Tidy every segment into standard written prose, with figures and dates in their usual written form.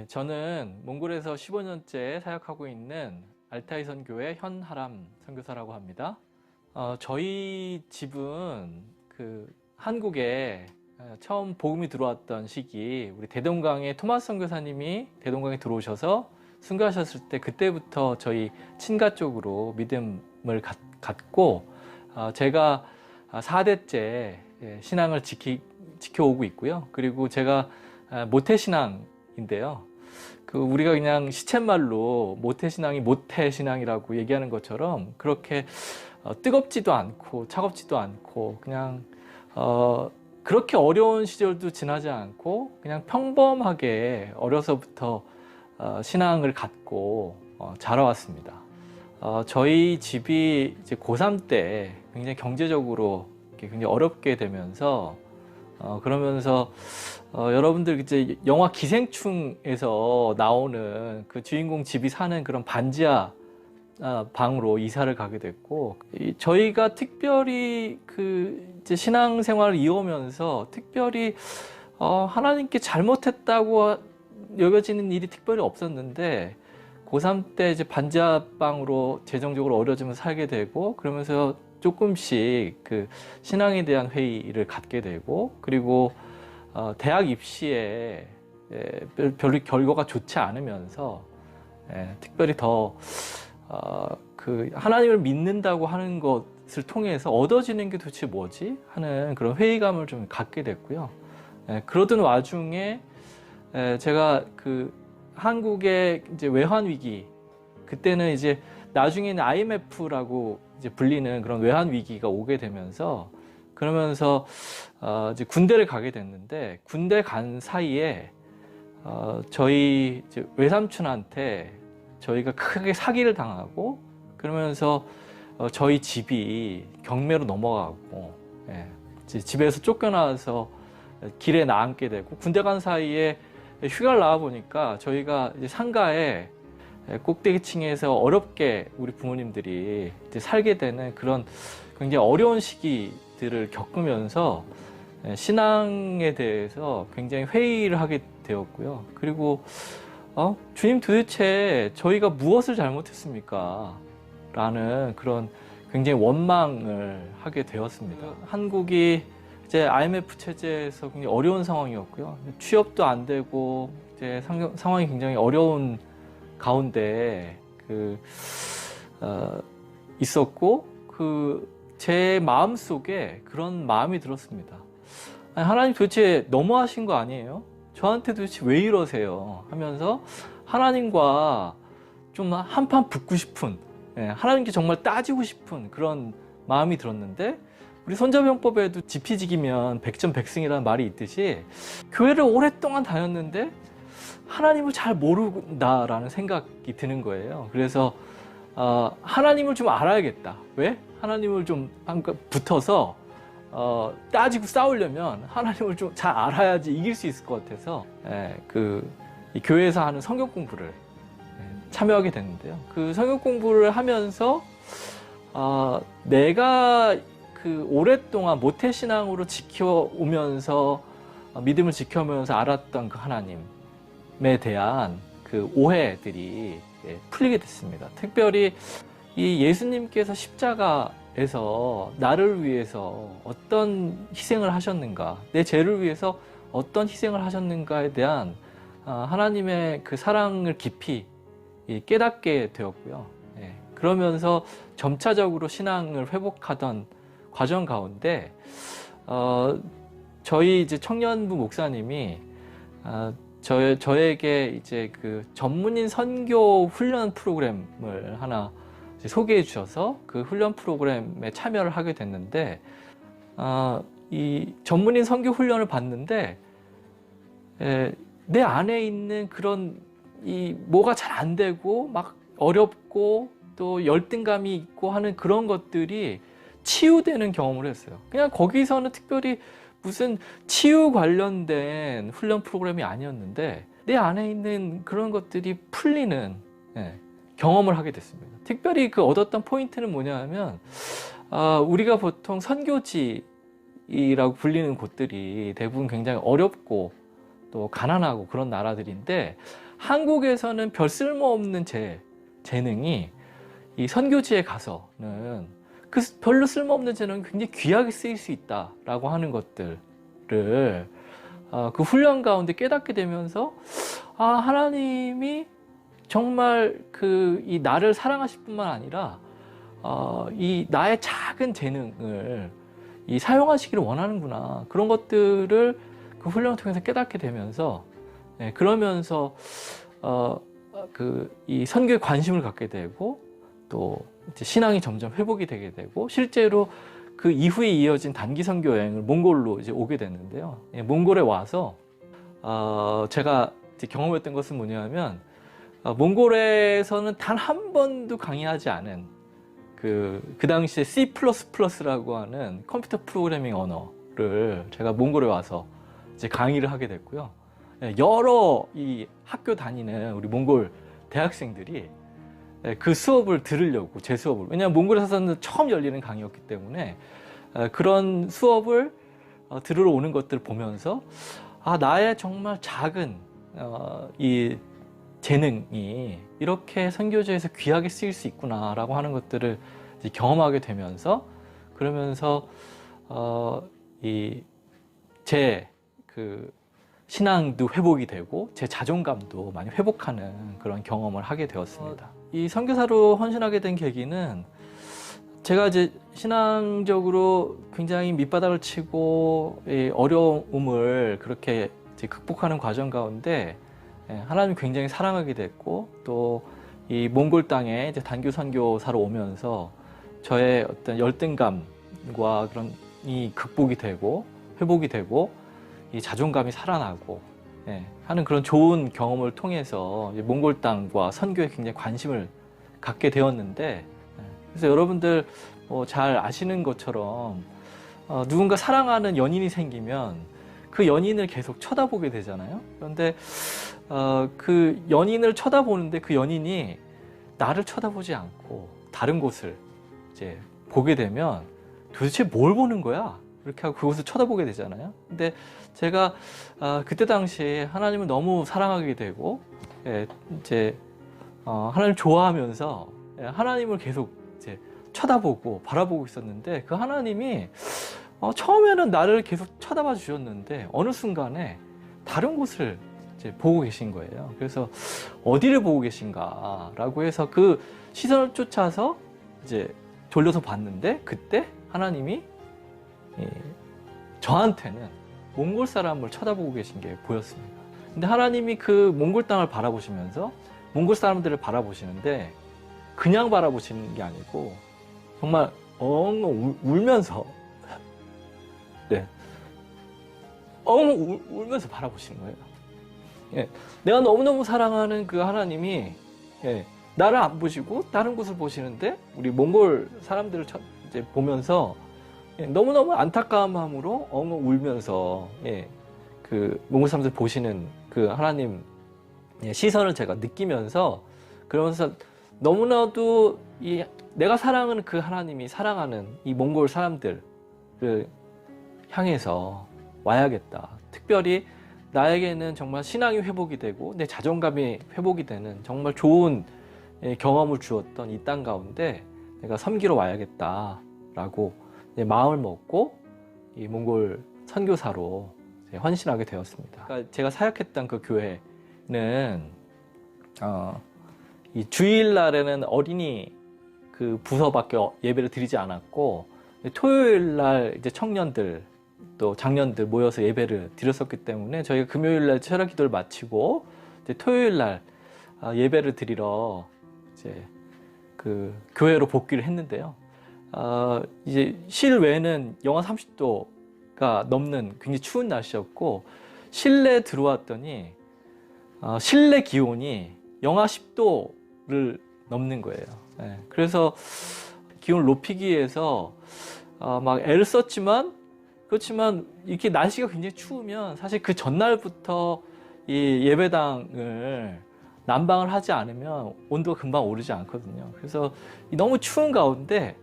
네, 저는 몽골에서 15년째 사역하고 있는 알타이 선교회 현하람 선교사라고 합니다. 저희 집은 한국에 처음 복음이 들어왔던 시기, 우리 대동강의 토마스 선교사님이 대동강에 들어오셔서 순교하셨을 때 그때부터 저희 친가 쪽으로 믿음을 갖고 제가 4대째 신앙을 지켜오고 있고요. 그리고 제가 모태신앙인데요. 우리가 그냥 시쳇말로 모태신앙이 모태신앙이라고 얘기하는 것처럼 그렇게 뜨겁지도 않고 차갑지도 않고 그냥 그렇게 어려운 시절도 지나지 않고 그냥 평범하게 어려서부터 신앙을 갖고 자라왔습니다. 저희 집이 이제 고3 때 굉장히 경제적으로 굉장히 어렵게 되면서 그러면서 여러분들 이제 영화 기생충에서 나오는 그 주인공 집이 사는 그런 반지하 방으로 이사를 가게 됐고, 저희가 특별히 이제 신앙생활을 이어오면서 특별히 하나님께 잘못했다고 여겨지는 일이 특별히 없었는데, 고3 때 이제 반지하 방으로 재정적으로 어려지면서 살게 되고, 그러면서 조금씩 신앙에 대한 회의를 갖게 되고, 그리고 대학 입시에 별로 결과가 좋지 않으면서 특별히 더 하나님을 믿는다고 하는 것을 통해서 얻어지는 게 도대체 뭐지? 하는 그런 회의감을 좀 갖게 됐고요. 그러던 와중에 제가 한국의 이제 외환 위기, 그때는 이제 나중에는 IMF라고 이제 불리는 그런 외환 위기가 오게 되면서, 그러면서 이제 군대를 가게 됐는데, 군대 간 사이에 저희 이제 외삼촌한테 저희가 크게 사기를 당하고, 그러면서 저희 집이 경매로 넘어가고, 이제 집에서 쫓겨나서 길에 나앉게 되고, 군대 간 사이에 휴가를 나와 보니까 저희가 이제 상가에 꼭대기층에서 어렵게 우리 부모님들이 이제 살게 되는 그런 굉장히 어려운 시기들을 겪으면서 신앙에 대해서 굉장히 회의를 하게 되었고요. 그리고 주님, 도대체 저희가 무엇을 잘못했습니까? 라는 그런 굉장히 원망을 하게 되었습니다. 한국이 이제 IMF 체제에서 굉장히 어려운 상황이었고요. 취업도 안 되고 이제 상황이 굉장히 어려운 가운데 있었고, 제 마음 속에 그런 마음이 들었습니다. 아니, 하나님 도대체 너무하신 거 아니에요? 저한테 도대체 왜 이러세요? 하면서 하나님과 좀 한판 붙고 싶은, 하나님께 정말 따지고 싶은 그런 마음이 들었는데, 우리 손자병법에도 지피지기면 백전백승이라는 말이 있듯이 교회를 오랫동안 다녔는데 하나님을 잘 모른다라는 생각이 드는 거예요. 그래서 하나님을 좀 알아야겠다. 왜? 하나님을 좀 붙어서 따지고 싸우려면 하나님을 좀 잘 알아야지 이길 수 있을 것 같아서 이 교회에서 하는 성경 공부를 참여하게 됐는데요. 그 성경 공부를 하면서 내가 오랫동안 모태신앙으로 지켜오면서 믿음을 지켜오면서 알았던 그 하나님에 대한 오해들이 풀리게 됐습니다. 특별히 이 예수님께서 십자가에서 나를 위해서 어떤 희생을 하셨는가, 내 죄를 위해서 어떤 희생을 하셨는가에 대한 하나님의 그 사랑을 깊이 깨닫게 되었고요. 그러면서 점차적으로 신앙을 회복하던 과정 가운데 저희 이제 청년부 목사님이 저에게 이제 전문인 선교 훈련 프로그램을 하나 소개해 주셔서 그 훈련 프로그램에 참여를 하게 됐는데, 이 전문인 선교 훈련을 받는데 내 안에 있는 그런 뭐가 잘 안 되고 막 어렵고 또 열등감이 있고 하는 그런 것들이 치유되는 경험을 했어요. 그냥 거기서는 특별히 무슨 치유 관련된 훈련 프로그램이 아니었는데 내 안에 있는 그런 것들이 풀리는 경험을 하게 됐습니다. 특별히 얻었던 포인트는 뭐냐면, 우리가 보통 선교지라고 불리는 곳들이 대부분 굉장히 어렵고 또 가난하고 그런 나라들인데, 한국에서는 별 쓸모없는 재능이 이 선교지에 가서는 그 별로 쓸모없는 재능이 굉장히 귀하게 쓰일 수 있다라고 하는 것들을 그 훈련 가운데 깨닫게 되면서 하나님이 정말 이 나를 사랑하실 뿐만 아니라 이 나의 작은 재능을 사용하시기를 원하는구나, 그런 것들을 그 훈련을 통해서 깨닫게 되면서 그러면서 이 선교에 관심을 갖게 되고 또 이제 신앙이 점점 회복이 되게 되고 실제로 그 이후에 이어진 단기 선교 여행을 몽골로 이제 오게 됐는데요. 몽골에 와서 제가 이제 경험했던 것은 뭐냐면 몽골에서는 단 한 번도 강의하지 않은 그 당시에 C++라고 하는 컴퓨터 프로그래밍 언어를 제가 몽골에 와서 이제 강의를 하게 됐고요. 여러 이 학교 다니는 우리 몽골 대학생들이 그 수업을 들으려고, 제 수업을, 왜냐하면 몽골에서는 처음 열리는 강의였기 때문에 그런 수업을 들으러 오는 것들을 보면서 나의 정말 작은 이 재능이 이렇게 선교지에서 귀하게 쓰일 수 있구나라고 하는 것들을 이제 경험하게 되면서, 그러면서 제 신앙도 회복이 되고 제 자존감도 많이 회복하는 그런 경험을 하게 되었습니다. 이 선교사로 헌신하게 된 계기는 제가 이제 신앙적으로 굉장히 밑바닥을 치고 어려움을 그렇게 이제 극복하는 과정 가운데 하나님이 굉장히 사랑하게 됐고, 또 이 몽골 땅에 이제 단교 선교사로 오면서 저의 어떤 열등감과 그런 이 극복이 되고 회복이 되고 이 자존감이 살아나고 하는 그런 좋은 경험을 통해서 이제 몽골 땅과 선교에 굉장히 관심을 갖게 되었는데, 그래서 여러분들 잘 아시는 것처럼 누군가 사랑하는 연인이 생기면 그 연인을 계속 쳐다보게 되잖아요. 그런데 그 연인을 쳐다보는데 그 연인이 나를 쳐다보지 않고 다른 곳을 이제 보게 되면 도대체 뭘 보는 거야? 이렇게 하고 그곳을 쳐다보게 되잖아요. 근데 제가 그때 당시에 하나님을 너무 사랑하게 되고 이제 하나님을 좋아하면서 하나님을 계속 이제 쳐다보고 바라보고 있었는데, 그 하나님이 처음에는 나를 계속 쳐다봐 주셨는데 어느 순간에 다른 곳을 이제 보고 계신 거예요. 그래서 어디를 보고 계신가라고 해서 그 시선을 쫓아서 이제 돌려서 봤는데, 그때 하나님이 저한테는 몽골 사람을 쳐다보고 계신 게 보였습니다. 근데 하나님이 그 몽골 땅을 바라보시면서 몽골 사람들을 바라보시는데 그냥 바라보시는 게 아니고 정말 엉엉 울면서 엉엉 울면서 바라보시는 거예요. 내가 너무너무 사랑하는 그 하나님이 나를 안 보시고 다른 곳을 보시는데 우리 몽골 사람들을 이제 보면서 너무너무 안타까운 마음으로 엉엉 울면서 그 몽골 사람들 보시는 그 하나님 시선을 제가 느끼면서, 그러면서 너무나도 내가 사랑하는 그 하나님이 사랑하는 이 몽골 사람들을 향해서 와야겠다. 특별히 나에게는 정말 신앙이 회복이 되고 내 자존감이 회복이 되는 정말 좋은 경험을 주었던 이 땅 가운데 내가 섬기러 와야겠다라고 마음을 먹고 이 몽골 선교사로 헌신하게 되었습니다. 그러니까 제가 사역했던 그 교회는 이 주일날에는 어린이 그 부서밖에 예배를 드리지 않았고, 토요일날 이제 청년들 또 장년들 모여서 예배를 드렸었기 때문에 저희가 금요일날 철학 기도를 마치고 이제 토요일날 예배를 드리러 이제 그 교회로 복귀를 했는데요. 이제 실외는 영하 30도가 넘는 굉장히 추운 날씨였고, 실내 들어왔더니 실내 기온이 영하 10도를 넘는 거예요. 그래서 기온을 높이기 위해서 막 애를 썼지만, 그렇지만 이렇게 날씨가 굉장히 추우면 사실 그 전날부터 이 예배당을 난방을 하지 않으면 온도가 금방 오르지 않거든요. 그래서 너무 추운 가운데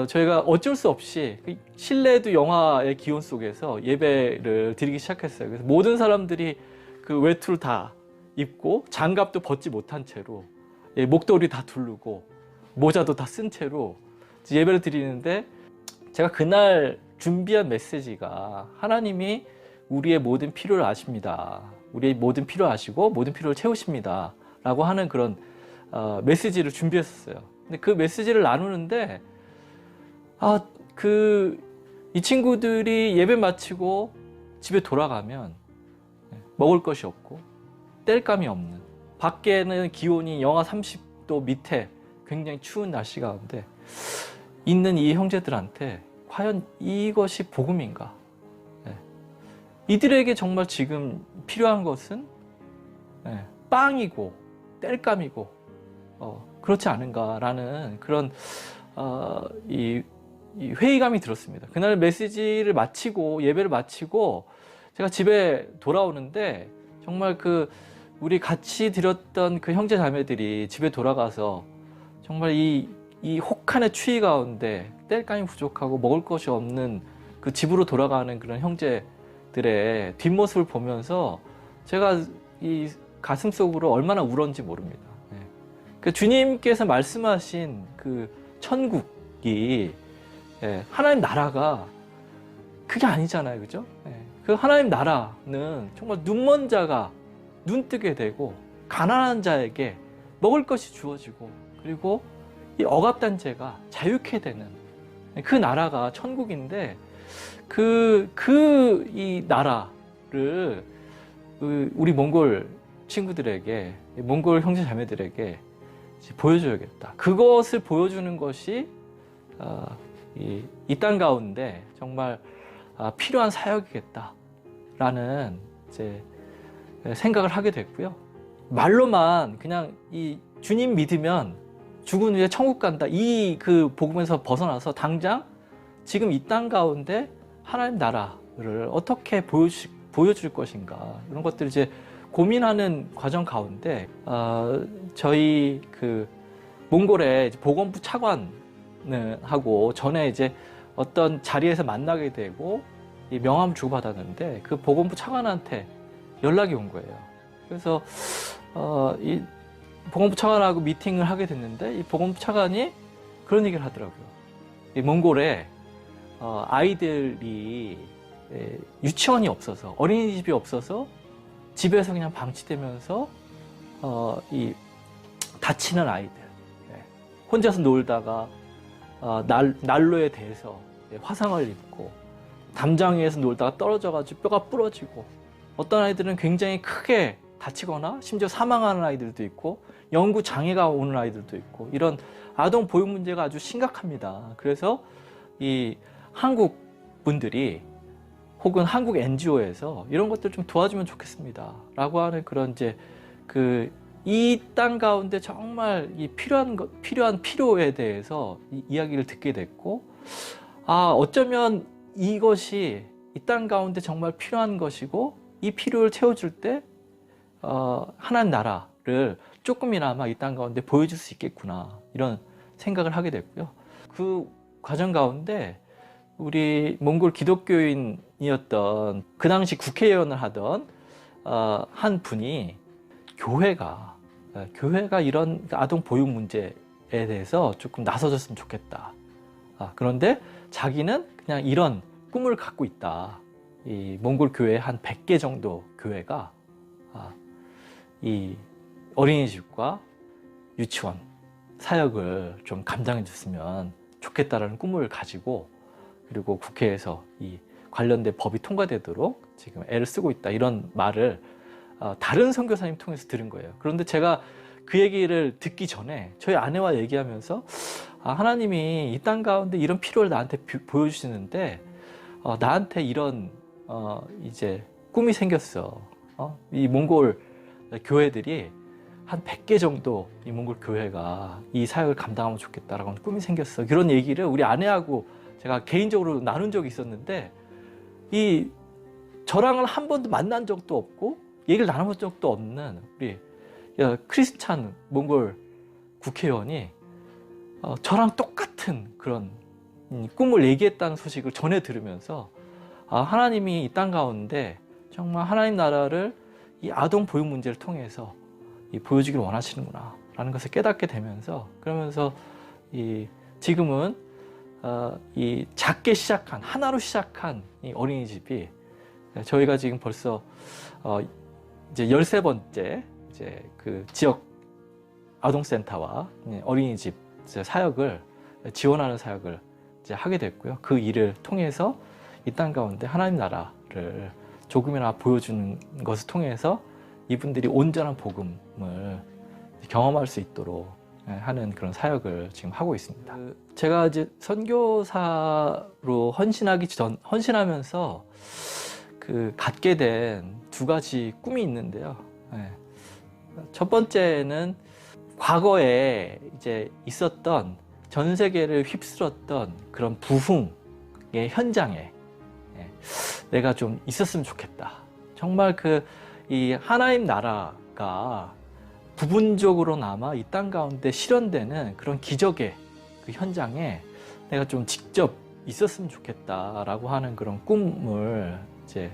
저희가 어쩔 수 없이 실내도 영하의 기온 속에서 예배를 드리기 시작했어요. 그래서 모든 사람들이 그 외투를 다 입고 장갑도 벗지 못한 채로 목도리 다 두르고 모자도 다 쓴 채로 예배를 드리는데 제가 그날 준비한 메시지가 하나님이 우리의 모든 필요를 아십니다. 우리의 모든 필요 아시고 모든 필요를 채우십니다. 라고 하는 그런 메시지를 준비했었어요. 근데 그 메시지를 나누는데 이 친구들이 예배 마치고 집에 돌아가면 먹을 것이 없고 땔감이 없는, 밖에는 기온이 영하 30도 밑에 굉장히 추운 날씨 가운데 있는 이 형제들한테 과연 이것이 복음인가? 이들에게 정말 지금 필요한 것은 빵이고 땔감이고 그렇지 않은가라는 그런 이 회의감이 들었습니다. 그날 메시지를 마치고 예배를 마치고 제가 집에 돌아오는데 정말 우리 같이 드렸던 그 형제 자매들이 집에 돌아가서 정말 이 혹한의 추위 가운데 땔감이 부족하고 먹을 것이 없는 그 집으로 돌아가는 그런 형제들의 뒷모습을 보면서 제가 이 가슴 속으로 얼마나 울었는지 모릅니다. 그 주님께서 말씀하신 그 천국이 하나님 나라가 그게 아니잖아요, 그죠? 그 하나님 나라는 정말 눈먼 자가 눈 뜨게 되고 가난한 자에게 먹을 것이 주어지고 그리고 이 억압된 자가 자유케 되는 그 나라가 천국인데 이 나라를 우리 몽골 친구들에게, 몽골 형제 자매들에게 보여줘야겠다. 그것을 보여주는 것이 이 땅 가운데 정말 필요한 사역이겠다라는 이제 생각을 하게 됐고요. 말로만 그냥 이 주님 믿으면 죽은 후에 천국 간다, 그 복음에서 벗어나서 당장 지금 이 땅 가운데 하나님 나라를 어떻게 보여줄 것인가, 이런 것들을 이제 고민하는 과정 가운데 저희 몽골의 보건부 차관을 하고 전에 이제 어떤 자리에서 만나게 되고 이 명함을 주고받았는데 그 보건부 차관한테 연락이 온 거예요. 그래서 이 보건부 차관하고 미팅을 하게 됐는데 이 보건부 차관이 그런 얘기를 하더라고요. 이 몽골에 아이들이 유치원이 없어서, 어린이집이 없어서 집에서 그냥 방치되면서 이 다치는 아이들, 혼자서 놀다가 난로에 대해서 화상을 입고 담장 위에서 놀다가 떨어져가지고 뼈가 부러지고, 어떤 아이들은 굉장히 크게 다치거나 심지어 사망하는 아이들도 있고 영구 장애가 오는 아이들도 있고, 이런 아동 보육 문제가 아주 심각합니다. 그래서 이 한국 분들이 혹은 한국 NGO에서 이런 것들 좀 도와주면 좋겠습니다 라고 하는 그런 이제 이 땅 가운데 정말 이 필요한 필요에 대해서 이야기를 듣게 됐고, 어쩌면 이것이 이 땅 가운데 정말 필요한 것이고 이 필요를 채워줄 때 하나님 나라를 조금이나마 이 땅 가운데 보여줄 수 있겠구나, 이런 생각을 하게 됐고요. 그 과정 가운데 우리 몽골 기독교인이었던 그 당시 국회의원을 하던 한 분이 교회가 이런 아동 보육 문제에 대해서 조금 나서줬으면 좋겠다. 그런데 자기는 그냥 이런 꿈을 갖고 있다. 이 몽골 교회 한 100개 정도 교회가 이 어린이집과 유치원 사역을 좀 감당해 줬으면 좋겠다라는 꿈을 가지고, 그리고 국회에서 이 관련된 법이 통과되도록 지금 애를 쓰고 있다, 이런 말을 다른 선교사님 통해서 들은 거예요. 그런데 제가 그 얘기를 듣기 전에 저희 아내와 얘기하면서 하나님이 이 땅 가운데 이런 필요를 나한테 보여주시는데 나한테 이런 이제 꿈이 생겼어. 이 몽골 교회들이 한 100개 정도 이 몽골 교회가 이 사역을 감당하면 좋겠다라고 하는 꿈이 생겼어. 그런 얘기를 우리 아내하고 제가 개인적으로 나눈 적이 있었는데, 저랑은 한 번도 만난 적도 없고 얘기를 나눠본 적도 없는 우리 크리스찬 몽골 국회의원이 저랑 똑같은 그런 꿈을 얘기했다는 소식을 전해 들으면서 하나님이 이 땅 가운데 정말 하나님 나라를 이 아동 보육 문제를 통해서 이 보여주기를 원하시는구나 라는 것을 깨닫게 되면서, 그러면서 지금은 이 작게 시작한, 하나로 시작한 이 어린이집이 저희가 지금 벌써 이제 13번째 이제 그 지역 아동센터와 어린이집 사역을 지원하는 사역을 이제 하게 됐고요. 그 일을 통해서 이 땅 가운데 하나님 나라를 조금이나 보여주는 것을 통해서 이분들이 온전한 복음을 경험할 수 있도록 하는 그런 사역을 지금 하고 있습니다. 제가 이제 선교사로 헌신하면서 그 갖게 된 두 가지 꿈이 있는데요. 첫 번째는 과거에 이제 있었던 전 세계를 휩쓸었던 그런 부흥의 현장에 내가 좀 있었으면 좋겠다. 정말 이 하나님 나라가 부분적으로나마 이 땅 가운데 실현되는 그런 기적의 그 현장에 내가 좀 직접 있었으면 좋겠다라고 하는 그런 꿈을 이제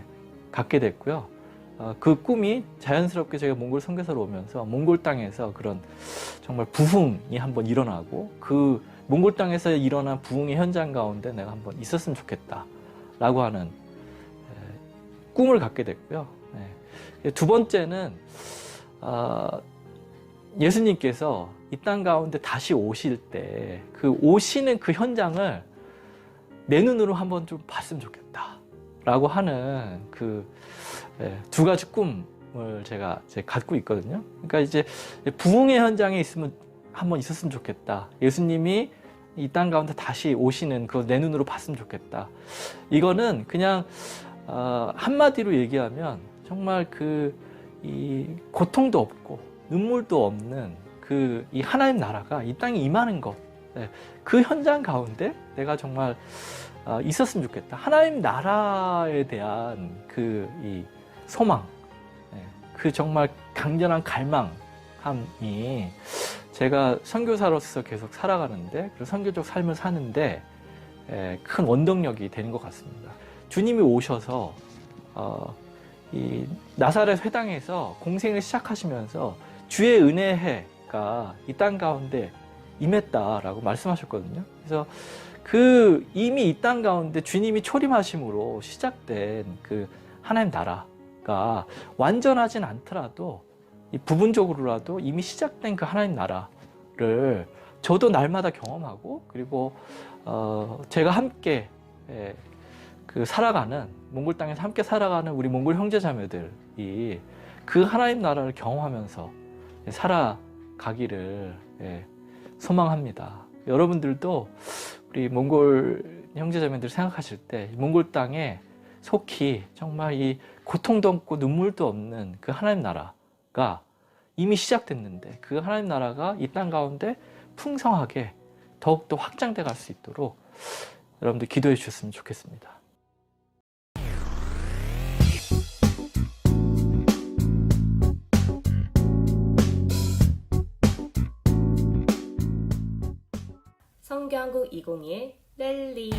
갖게 됐고요. 그 꿈이 자연스럽게 제가 몽골 선교사로 오면서 몽골 땅에서 그런 정말 부흥이 한번 일어나고, 그 몽골 땅에서 일어난 부흥의 현장 가운데 내가 한번 있었으면 좋겠다라고 하는 꿈을 갖게 됐고요. 두 번째는 예수님께서 이 땅 가운데 다시 오실 때 그 오시는 그 현장을 내 눈으로 한번 좀 봤으면 좋겠다라고 하는 그 두 가지 꿈을 제가 이제 갖고 있거든요. 그러니까 이제 부흥의 현장에 한번 있었으면 좋겠다. 예수님이 이 땅 가운데 다시 오시는 그거 내 눈으로 봤으면 좋겠다. 이거는 그냥 한마디로 얘기하면 정말 이 고통도 없고 눈물도 없는 이 하나님 나라가 이 땅에 임하는 것, 그 현장 가운데 내가 정말 있었으면 좋겠다. 하나님 나라에 대한 이 소망, 그 정말 강렬한 갈망함이 제가 선교사로서 계속 살아가는데, 그리고 선교적 삶을 사는데 큰 원동력이 되는 것 같습니다. 주님이 오셔서 이 나사렛 회당에서 공생을 시작하시면서 주의 은혜가 이 땅 가운데 임했다라고 말씀하셨거든요. 그래서 이미 이 땅 가운데 주님이 초림하심으로 시작된 그 하나님 나라가 완전하진 않더라도 부분적으로라도 이미 시작된 그 하나님 나라를 저도 날마다 경험하고, 그리고 제가 함께 살아가는, 몽골 땅에서 함께 살아가는 우리 몽골 형제자매들이 그 하나님 나라를 경험하면서 살아가기를 소망합니다. 여러분들도 우리 몽골 형제자매들 생각하실 때 몽골 땅에 속히 정말 이 고통도 없고 눈물도 없는 그 하나님 나라가 이미 시작됐는데, 그 하나님 나라가 이 땅 가운데 풍성하게 더욱더 확장돼 갈 수 있도록 여러분들 기도해 주셨으면 좋겠습니다. 성교한국 2021 랠리